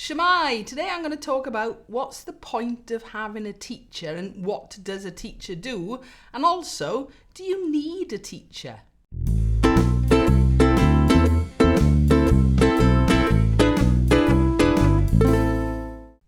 Shemai, today I'm going to talk about what's the point of having a teacher and what does a teacher do, and also, do you need a teacher?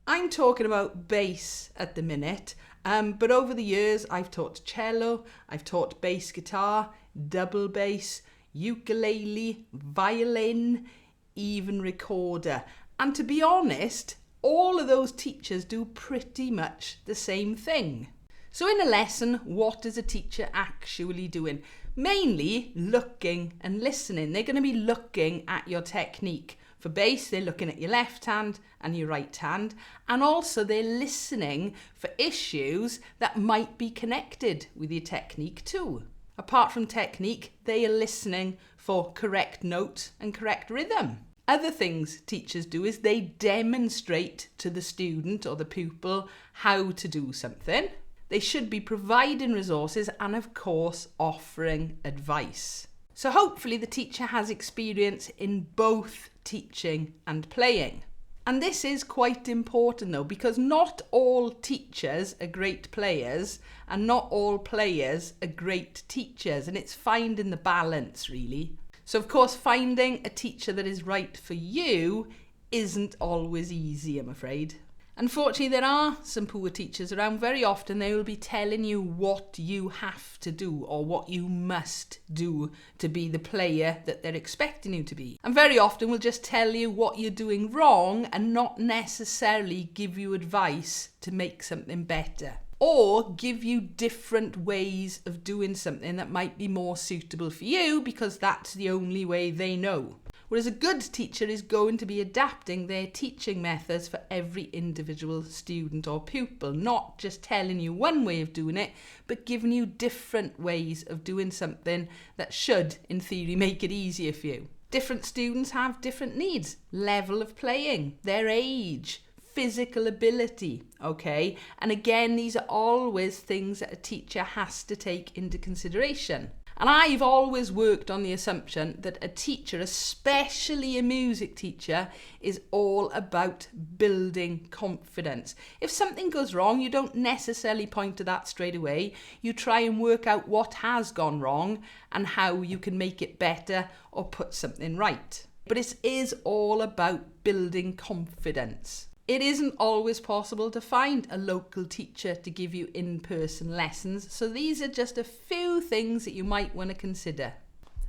I'm talking about bass at the minute, but over the years I've taught cello, I've taught bass guitar, double bass, ukulele, violin, even recorder. And to be honest, all of those teachers do pretty much the same thing. So in a lesson, what is a teacher actually doing? Mainly looking and listening. They're going to be looking at your technique. For bass, they're looking at your left hand and your right hand. And also they're listening for issues that might be connected with your technique too. Apart from technique, they are listening for correct note and correct rhythm. Other things teachers do is they demonstrate to the student or the pupil how to do something. They should be providing resources and, of course, offering advice. So hopefully the teacher has experience in both teaching and playing. And this is quite important though, because not all teachers are great players and not all players are great teachers, and it's finding the balance really. So of course, finding a teacher that is right for you isn't always easy, I'm afraid. Unfortunately, there are some poor teachers around. Very often they will be telling you what you have to do or what you must do to be the player that they're expecting you to be. And very often will just tell you what you're doing wrong and not necessarily give you advice to make something better. Or give you different ways of doing something that might be more suitable for you because that's the only way they know. Whereas a good teacher is going to be adapting their teaching methods for every individual student or pupil, not just telling you one way of doing it, but giving you different ways of doing something that should, in theory, make it easier for you. Different students have different needs, level of playing, their age, physical ability, okay? And again, these are always things that a teacher has to take into consideration. And I've always worked on the assumption that a teacher, especially a music teacher, is all about building confidence. If something goes wrong, you don't necessarily point to that straight away. You try and work out what has gone wrong and how you can make it better or put something right. But it is all about building confidence. It isn't always possible to find a local teacher to give you in-person lessons, so these are just a few things that you might want to consider.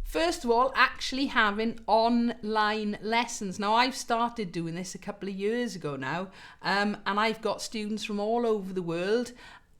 First of all, actually having online lessons. Now, I've started doing this a couple of years ago now, and I've got students from all over the world,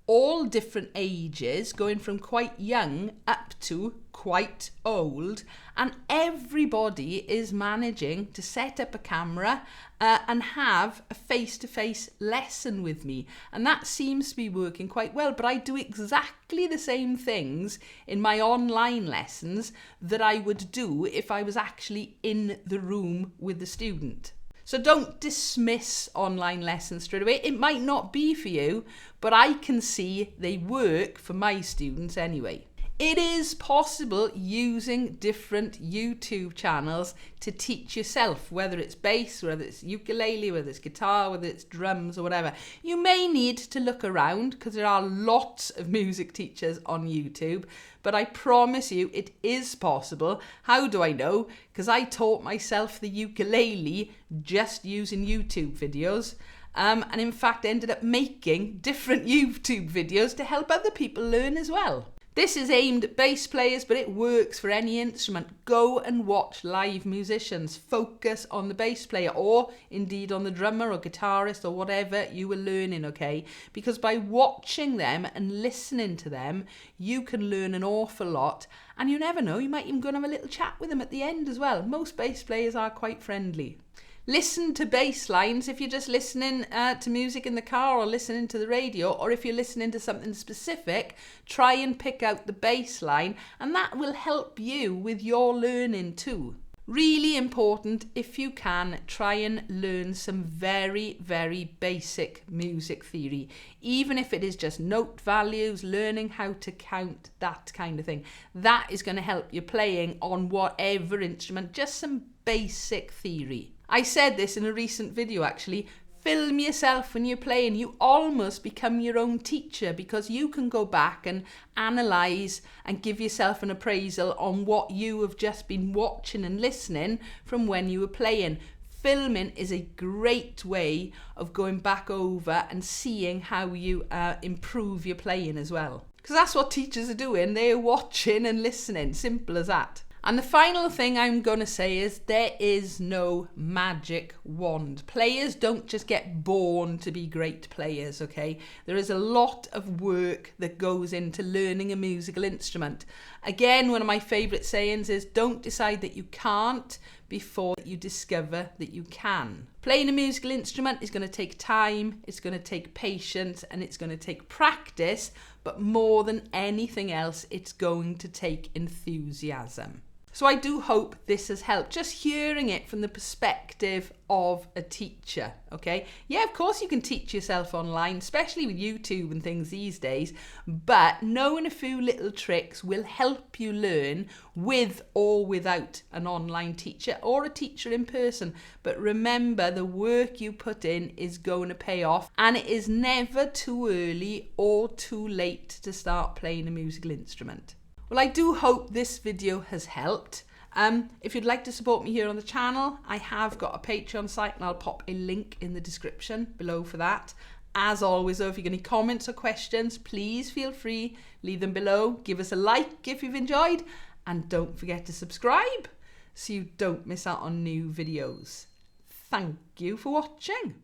all different ages, going from quite young up to quite old, and everybody is managing to set up a camera and have a face-to-face lesson with me, and that seems to be working quite well. But I do exactly the same things in my online lessons that I would do if I was actually in the room with the student. So don't dismiss online lessons straight away. It might not be for you, but I can see they work for my students anyway. It is possible using different YouTube channels to teach yourself, whether it's bass, whether it's ukulele, whether it's guitar, whether it's drums or whatever. You may need to look around because there are lots of music teachers on YouTube, but I promise you it is possible. How do I know? Because I taught myself the ukulele just using YouTube videos. And in fact ended up making different YouTube videos to help other people learn as well. This is aimed at bass players, but it works for any instrument. Go and watch live musicians. Focus on the bass player or indeed on the drummer or guitarist or whatever you were learning, okay? Because by watching them and listening to them, you can learn an awful lot. And you never know, you might even go and have a little chat with them at the end as well. Most bass players are quite friendly. Listen to bass lines if you're just listening to music in the car or listening to the radio, or if you're listening to something specific, try and pick out the bass line, and that will help you with your learning too. Really important, if you can, try and learn some very, very basic music theory, even if it is just note values, learning how to count, that kind of thing. That is going to help you playing on whatever instrument, just some basic theory. I said this in a recent video actually. Film yourself when you're playing. You almost become your own teacher because you can go back and analyse and give yourself an appraisal on what you have just been watching and listening from when you were playing. Filming is a great way of going back over and seeing how you improve your playing as well. Because that's what teachers are doing. They're watching and listening. Simple as that. And the final thing I'm going to say is there is no magic wand. Players don't just get born to be great players, okay? There is a lot of work that goes into learning a musical instrument. Again, one of my favourite sayings is don't decide that you can't before you discover that you can. Playing a musical instrument is going to take time, it's going to take patience, and it's going to take practice, but more than anything else, it's going to take enthusiasm. So I do hope this has helped, just hearing it from the perspective of a teacher, okay? Yeah, of course you can teach yourself online, especially with YouTube and things these days, but knowing a few little tricks will help you learn with or without an online teacher or a teacher in person. But remember, the work you put in is going to pay off, and it is never too early or too late to start playing a musical instrument. Well, I do hope this video has helped. If you'd like to support me here on the channel, I have got a Patreon site and I'll pop a link in the description below for that. As always though, if you've got any comments or questions, please feel free, leave them below. Give us a like if you've enjoyed, and don't forget to subscribe so you don't miss out on new videos. Thank you for watching.